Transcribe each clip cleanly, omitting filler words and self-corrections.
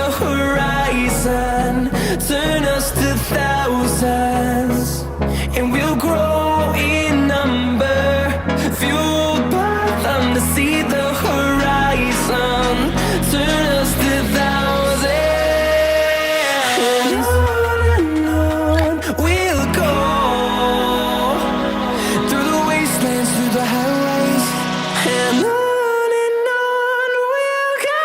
the horizon, turn us to thousands, and we'll grow in number, fueled by them to see the horizon, turn us to thousands, and on we'll go, through the wastelands, through the highways, and on we'll go.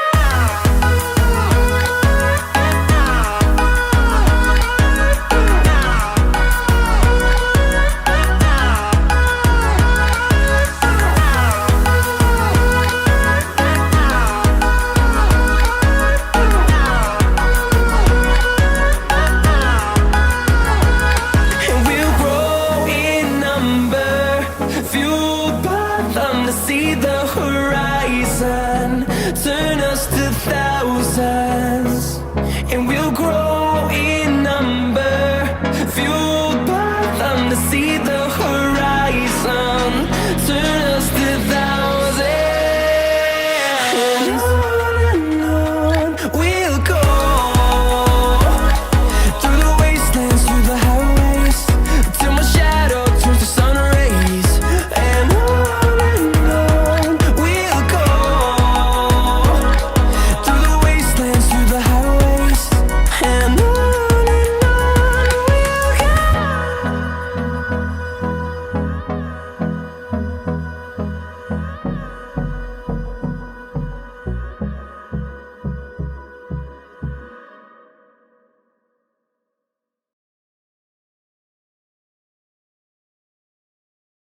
And we'll grow in number, fueled by them to see the